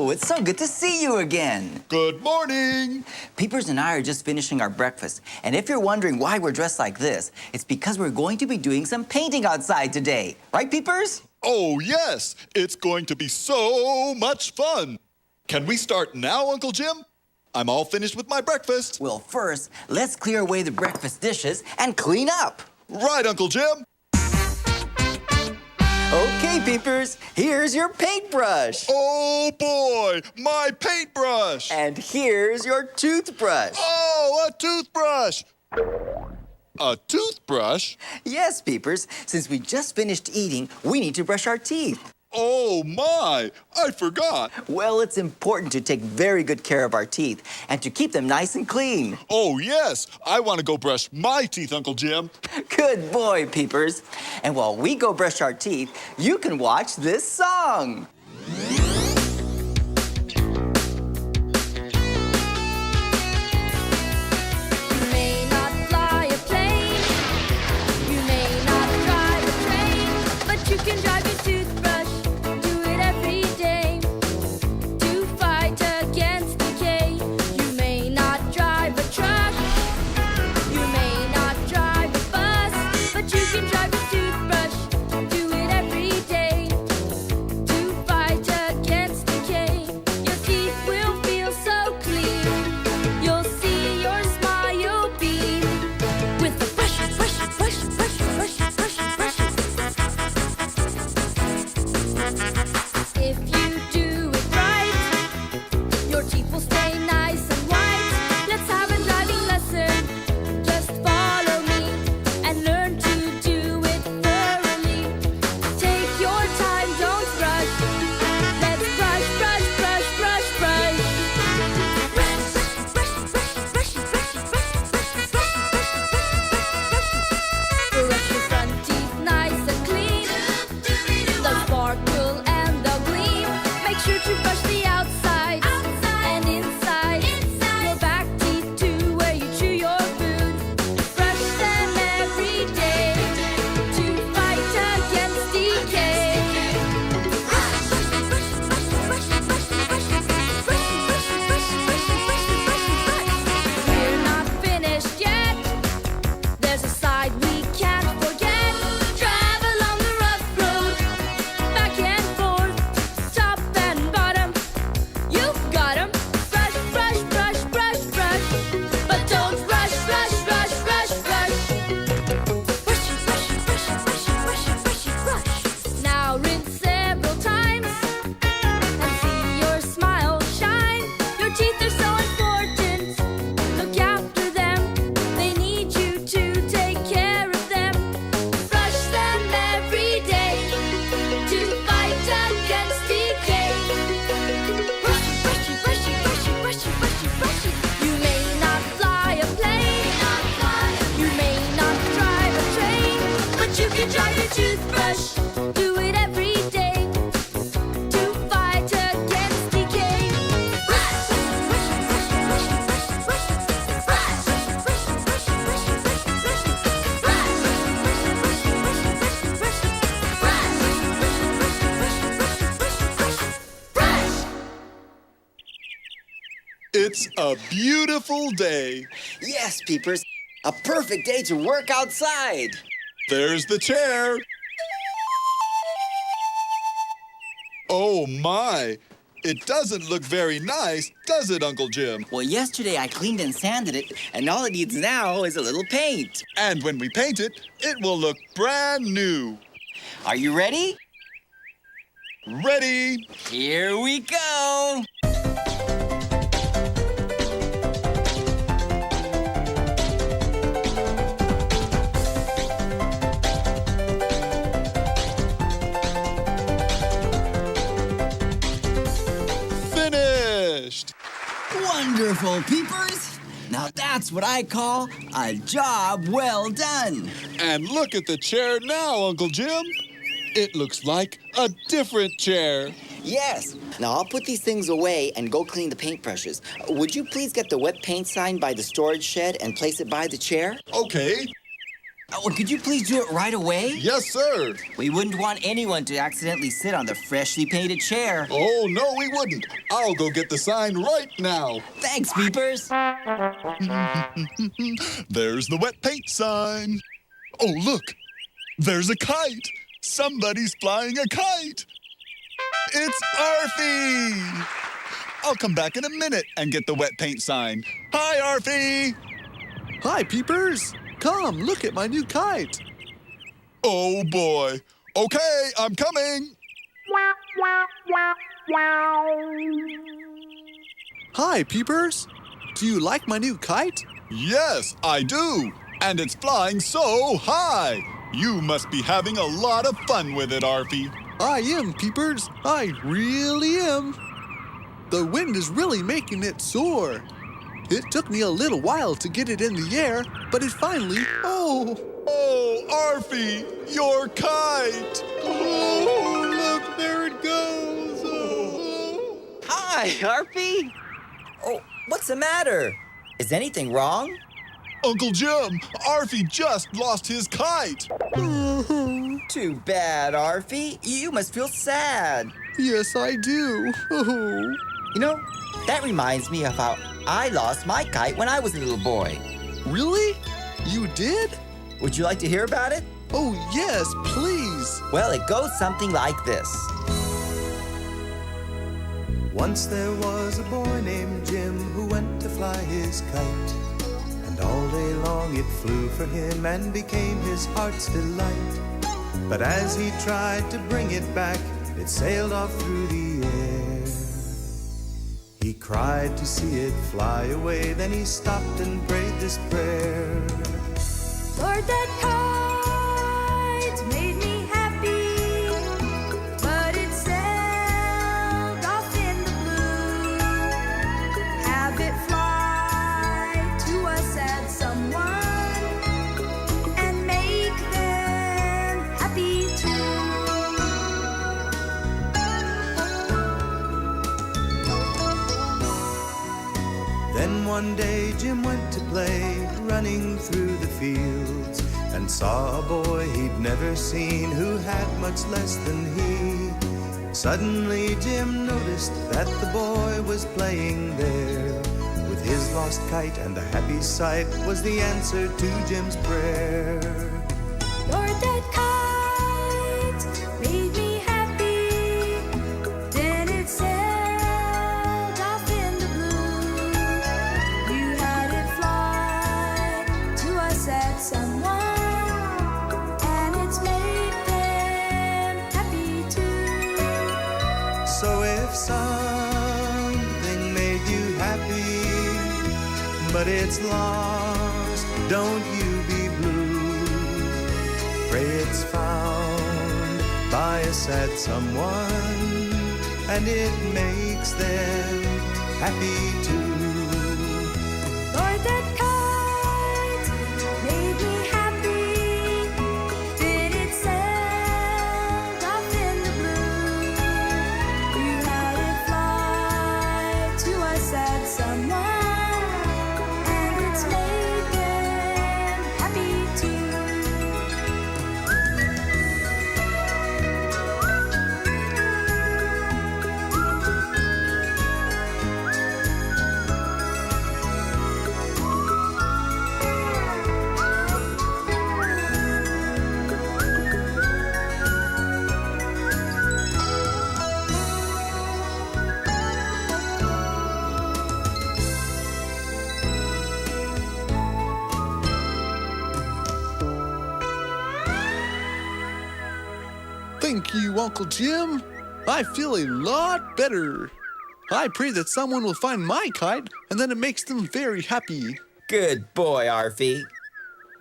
Hello, it's so good to see you again. Good morning. Peepers and I are just finishing our breakfast. And if you're wondering why we're dressed like this, it's because we're going to be doing some painting outside today. Right, Peepers? Oh, yes. It's going to be so much fun. Can we start now, Uncle Jim? I'm all finished with my breakfast. Well, first, let's clear away the breakfast dishes and clean up. Right, Uncle Jim. Okay, Peepers, here's your paintbrush. Oh, boy, my paintbrush. And here's your toothbrush. Oh, a toothbrush. A toothbrush? Yes, Peepers, since we just finished eating, we need to brush our teeth. Oh, my, I forgot. Well, it's important to take very good care of our teeth and to keep them nice and clean. Oh, yes, I want to go brush my teeth, Uncle Jim. Good boy, Peepers. And while we go brush our teeth, you can watch this song. It's a beautiful day. Yes, Peepers, a perfect day to work outside. There's the chair. Oh, my. It doesn't look very nice, does it, Uncle Jim? Well, yesterday I cleaned and sanded it, and all it needs now is a little paint. And when we paint it, it will look brand new. Are you ready? Ready? Here we go. Finished. Wonderful, Peepers. Now that's what I call a job well done. And look at the chair now, Uncle Jim. It looks like a different chair. Yes. Now I'll put these things away and go clean the paintbrushes. Would you please get the wet paint sign by the storage shed and place it by the chair? Okay. Oh, could you please do it right away? Yes, sir. We wouldn't want anyone to accidentally sit on the freshly painted chair. Oh, no, we wouldn't. I'll go get the sign right now. Thanks, Peepers. There's the wet paint sign. Oh, look. There's a kite. Somebody's flying a kite. It's Arfie. I'll come back in a minute and get the wet paint sign. Hi, Arfie. Hi, Peepers. Come, look at my new kite. Oh, boy. Okay, I'm coming. Hi, Peepers. Do you like my new kite? Yes, I do. And it's flying so high. You must be having a lot of fun with it, Arfie. I am, Peepers. I really am. The wind is really making it soar. It took me a little while to get it in the air, but it finally... Oh, Arfie, your kite. oh, look, there it goes. Oh. Hi, Arfie. Oh, what's the matter? Is anything wrong? Uncle Jim, Arfie just lost his kite. Too bad, Arfie. You must feel sad. Yes, I do. Oh. You know, that reminds me of how I lost my kite when I was a little boy. Really? You did? Would you like to hear about it? Oh, yes, please. Well, it goes something like this. Once there was a boy named Jim who went to fly his kite. And all day long it flew for him and became his heart's delight. But as he tried to bring it back, it sailed off through the air. He cried to see it fly away, then he stopped and prayed this prayer. Lord, that kite made me happy, but it sailed off in the blue. Have it fly to a sad someone and make them happy too. Then one day Jim went to play, running through the fields, and saw a boy he'd never seen who had much less than he. Suddenly Jim noticed that the boy was playing there with his lost kite, and the happy sight was the answer to Jim's prayer. Lord, that kite made me happy, then it sailed off in the blue. You had it fly to a sad someone, and it's made them happy too. So if something made you happy, but it's lost, don't you be blue. Pray it's found by a sad someone, and it makes them happy too. Lord, that kite made me happy, then it sailed off in the blue. You had it fly to a sad someone, and it's made them happy too. Thank you, Uncle Jim. I feel a lot better. I pray that someone will find my kite, and then it makes them very happy. Good boy, Arfie.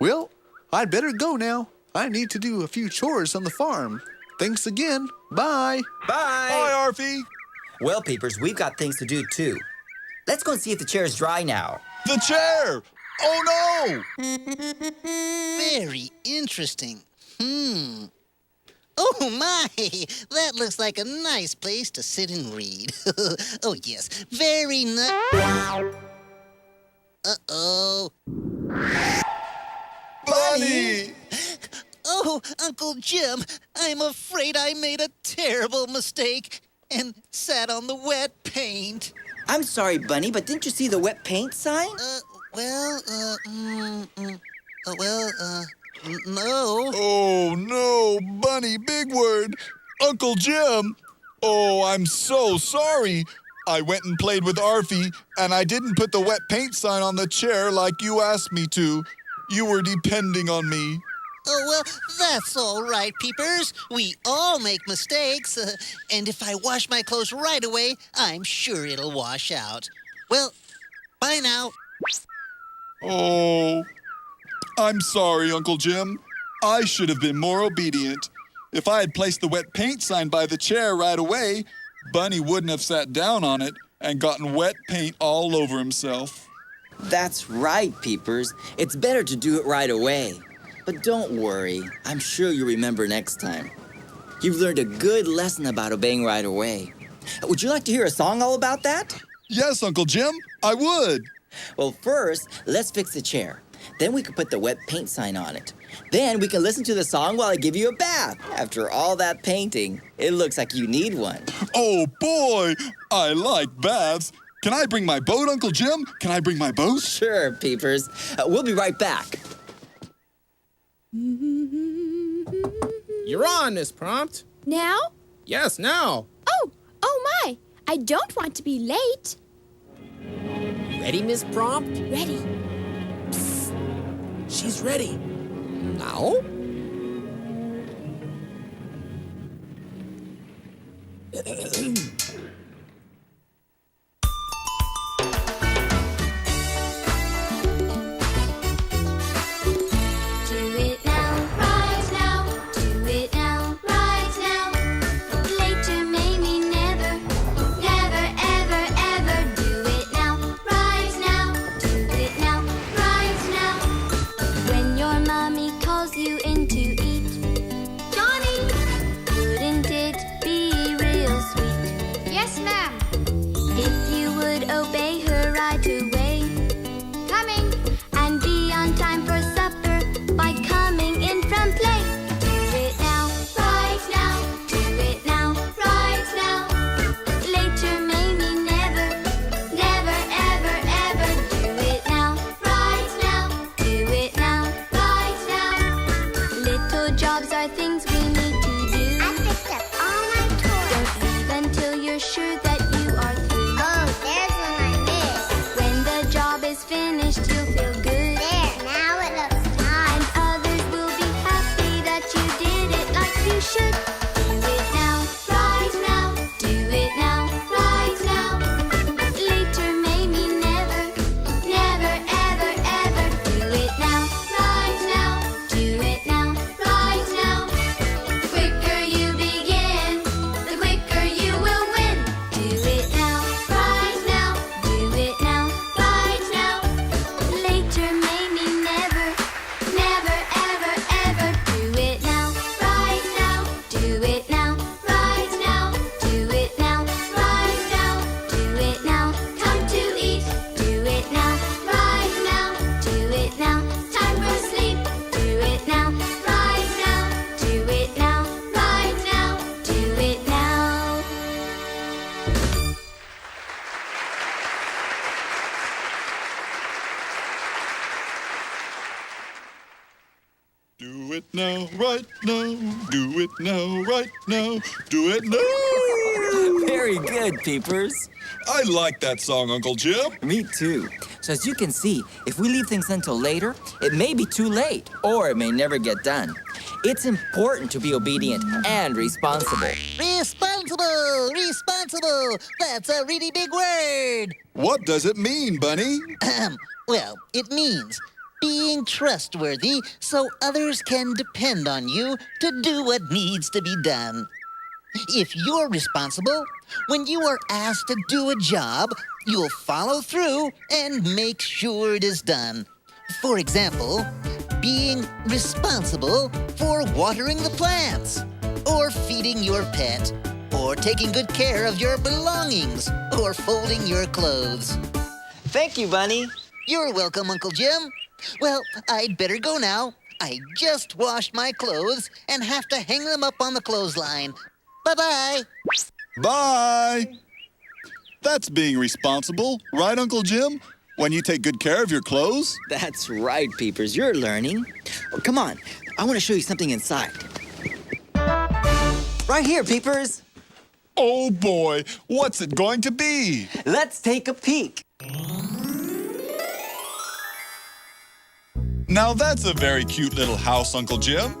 Well, I'd better go now. I need to do a few chores on the farm. Thanks again. Bye. Bye. Hi, Arfie. Well, Peepers, we've got things to do, too. Let's go and see if the chair is dry now. The chair. Oh, no. Very interesting. Oh my, that looks like a nice place to sit and read. Oh yes, very nice. Uh-oh. Bye, Bunny! Oh, Uncle Jim, I'm afraid I made a terrible mistake and sat on the wet paint. I'm sorry, Bunny, but didn't you see the wet paint sign? No. Oh, no, Bunny, big word. Uncle Jim. Oh, I'm so sorry. I went and played with Arfie, and I didn't put the wet paint sign on the chair like you asked me to. You were depending on me. Oh, well, that's all right, Peepers. We all make mistakes. And if I wash my clothes right away, I'm sure it'll wash out. Well, bye now. Oh, I'm sorry, Uncle Jim. I should have been more obedient. If I had placed the wet paint sign by the chair right away, Bunny wouldn't have sat down on it and gotten wet paint all over himself. That's right, Peepers. It's better to do it right away. But don't worry, I'm sure you'll remember next time. You've learned a good lesson about obeying right away. Would you like to hear a song all about that? Yes, Uncle Jim, I would. Well, first, let's fix the chair. Then we can put the wet paint sign on it. Then we can listen to the song while I give you a bath. After all that painting, it looks like you need one. Oh, boy, I like baths. Can I bring my boat, Uncle Jim? Can I bring my boat? Sure, Peepers. We'll be right back. You're on, Miss Prompt. Now? Yes, now. Oh my! I don't want to be late. Ready, Miss Prompt? Ready. She's ready. Now? Do it now, right now. Do it now, right now. Later, maybe never, never, ever, ever. Do it now, right now. Do it now, right now. When your mommy calls you in to eat, Johnny, wouldn't it be real sweet? Yes, ma'am. If you would obey her right away, coming, and be on time for supper by coming in from play. Do it now, right now. Do it now, right now. Later, maybe never, never, ever, ever. Do it now, right now. Do it now, right now. Little jobs are things we need to do. I picked up all my toys. Don't leave until you're sure that you are through. Oh, there's one I missed. When the job is finished, you'll feel good. There, now it looks nice. And others will be happy that you did it like you should. Do it now, right now. Do it now, right now. Later, maybe never, never, ever, ever. Do it now, right now. Do it now, right now. The quicker you begin, the quicker you will win. Do it now, right now. Do it now, right now. Later, maybe never, never, ever, ever. Do it now, right now. Do it now, right now. Do it now, right now. Do it now. Time to eat. Do it now, right now. Do it now. Time for sleep. Do it now, right now. Do it now, right now. Do it now. Do it now, right now. Do it now, right now. Do it now. Very good, Peepers. I like that song, Uncle Jim. Me too. So as you can see, if we leave things until later, it may be too late, or it may never get done. It's important to be obedient and responsible. Responsible! Responsible! That's a really big word! What does it mean, Bunny? Well, it means being trustworthy so others can depend on you to do what needs to be done. If you're responsible, when you are asked to do a job, you'll follow through and make sure it is done. For example, being responsible for watering the plants, or feeding your pet, or taking good care of your belongings, or folding your clothes. Thank you, Bunny. You're welcome, Uncle Jim. Well, I'd better go now. I just washed my clothes and have to hang them up on the clothesline. Bye-bye. Bye. That's being responsible, right, Uncle Jim? When you take good care of your clothes? That's right, Peepers. You're learning. Oh, come on. I want to show you something inside. Right here, Peepers. Oh boy, what's it going to be? Let's take a peek. Now that's a very cute little house, Uncle Jim.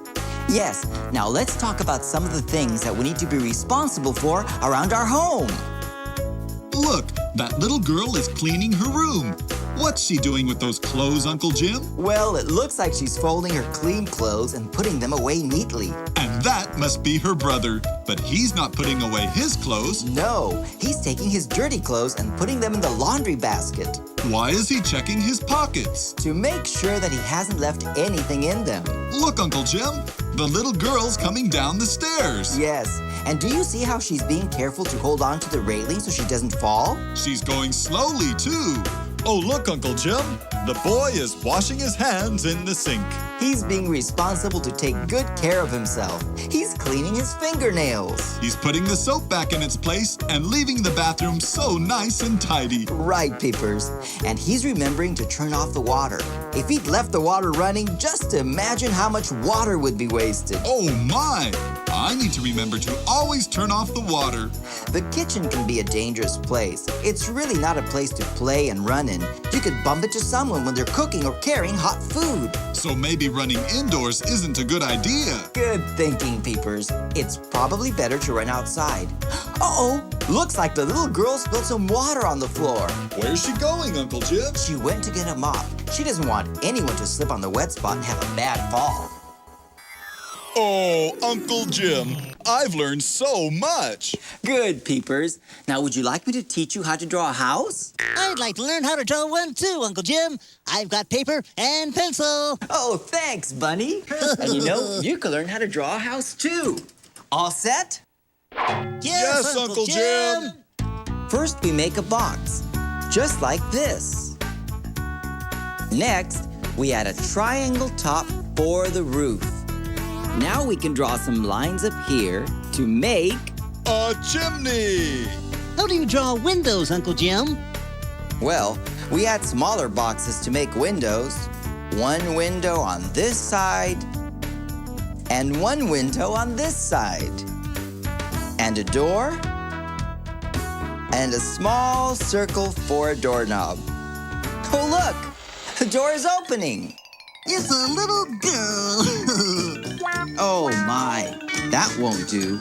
Yes. Now let's talk about some of the things that we need to be responsible for around our home. Look, that little girl is cleaning her room. What's she doing with those clothes, Uncle Jim? Well, it looks like she's folding her clean clothes and putting them away neatly. And that must be her brother. But he's not putting away his clothes. No, he's taking his dirty clothes and putting them in the laundry basket Why is he checking his pockets? to make sure that he hasn't left anything in them. Look, Uncle Jim, the little girl's coming down the stairs. Yes, and do you see how she's being careful to hold on to the railing so she doesn't fall? She's going slowly, too. Oh, look, Uncle Jim. The boy is washing his hands in the sink. He's being responsible to take good care of himself. He's cleaning his fingernails. He's putting the soap back in its place and leaving the bathroom so nice and tidy. Right, Peepers. And he's remembering to turn off the water. If he'd left the water running, just imagine how much water would be wasted. Oh, my. I need to remember to always turn off the water. The kitchen can be a dangerous place. It's really not a place to play and run in. You could bump into someone when they're cooking or carrying hot food. So maybe running indoors isn't a good idea. Good thinking, Peepers. It's probably better to run outside. Uh-oh! Looks like the little girl spilled some water on the floor. Where's she going, Uncle Jim? She went to get a mop. She doesn't want anyone to slip on the wet spot and have a bad fall. Oh, Uncle Jim, I've learned so much. Good, Peepers. Now, would you like me to teach you how to draw a house? I'd like to learn how to draw one too, Uncle Jim. I've got paper and pencil. Oh, thanks, Bunny. And you know, you can learn how to draw a house too. All set? Yes, Uncle Jim. First, we make a box, just like this. Next, we add a triangle top for the roof. Now we can draw some lines up here to make... A chimney. How do you draw windows, Uncle Jim? Well, we add smaller boxes to make windows. One window on this side, and one window on this side. And a door, and a small circle for a doorknob. Oh, look! The door is opening! It's a little girl. Oh, my. That won't do.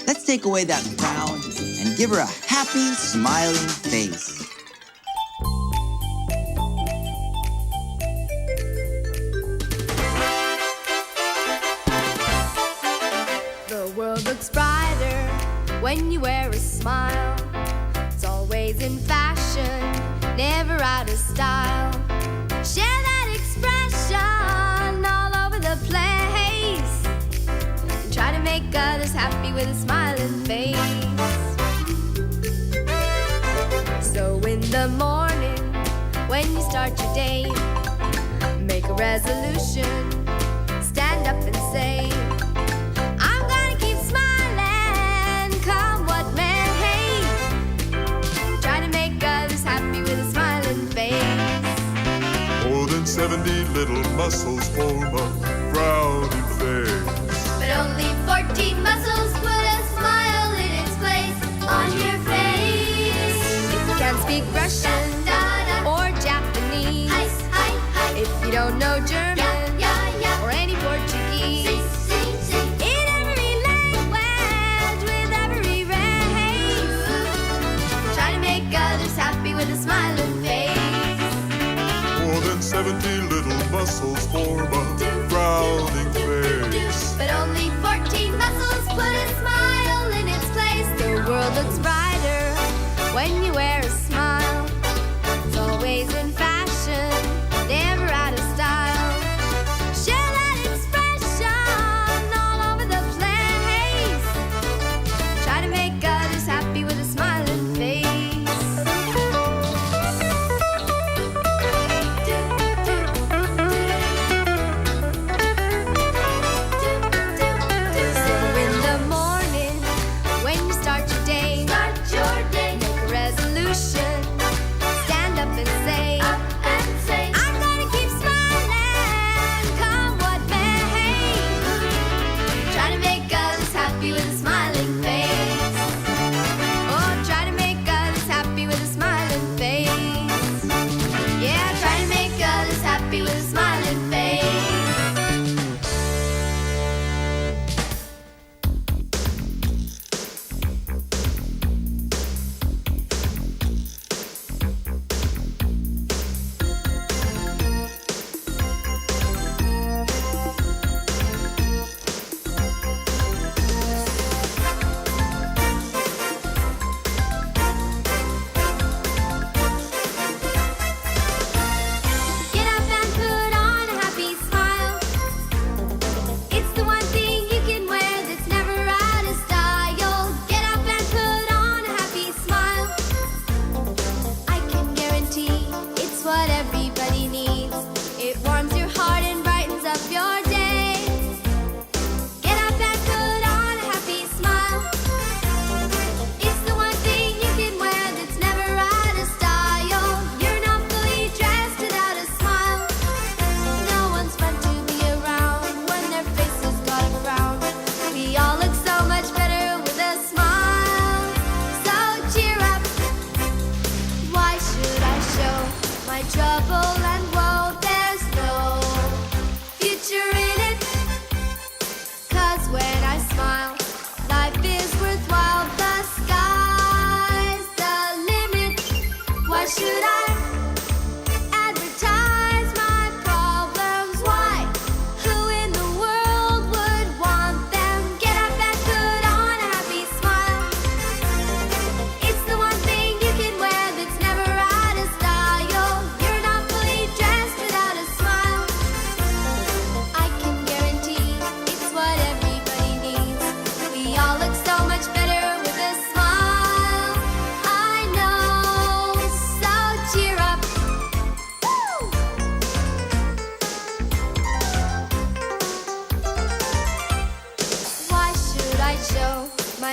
Let's take away that frown and give her a happy, smiling face. The world looks brighter when you wear a smile. It's always in fashion, never out of style. Share that expression all over the place. And try to make others happy with a smiling face. So in the morning, when you start your day, make a resolution, stand up and say, I'm gonna keep smiling, come what may. Try to make others happy with a smiling face. More than 70 little muscles form a frowning face. But only 14 muscles put a smile in its place on your face. If you can't speak Russian or Japanese, if you don't know German or any Portuguese, in every language, with every race, try to make others happy with a smiling face. More than 70 little muscles form a frowning face. But only 14 muscles put a smile in its place. The world looks brighter when you wear a smile. It's always in fashion, never out of style. Share that expression all over the place. Try to make others happy with a smiling face.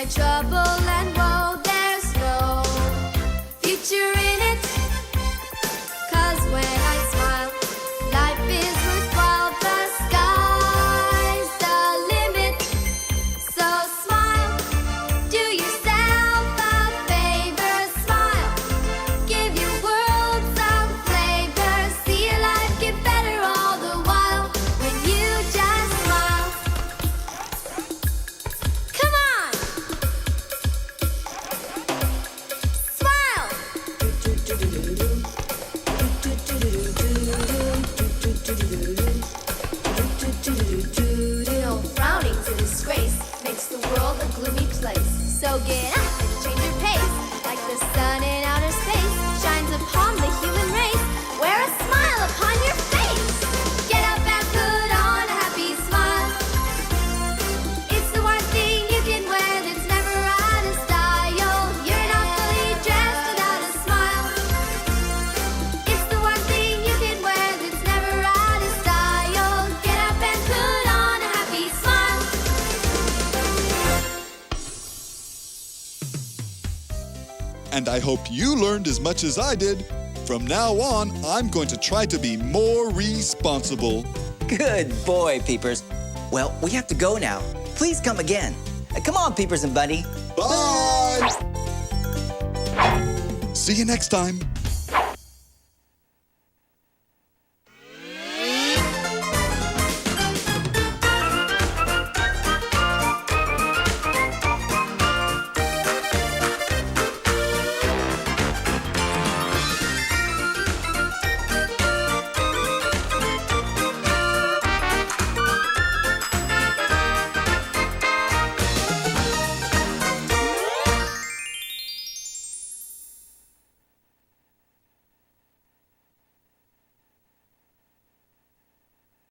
my trouble and woe, there's no future in it. 'Cause when I smile, life is worthwhile. The sky's the limit. So smile, do yourself a favor. Smile, give your world some flavor. See your life get better all the while when you just smile. Come on! Smile! No frowning's a disgrace, makes the world a gloomy place. So get up and change your pace, like the sun in outer space shines upon the human race. Wear a smile upon your face. Get up and put on a happy smile. It's the one thing you can wear that's never out of style. You're not fully dressed without a smile. It's the one thing you can wear that's never out of style. Get up and put on a happy smile. And I hope you learned as much as I did. From now on, I'm going to try to be more responsible. Good boy, Peepers. Well, we have to go now. Please come again. Come on, Peepers and Bunny. Bye! See you next time.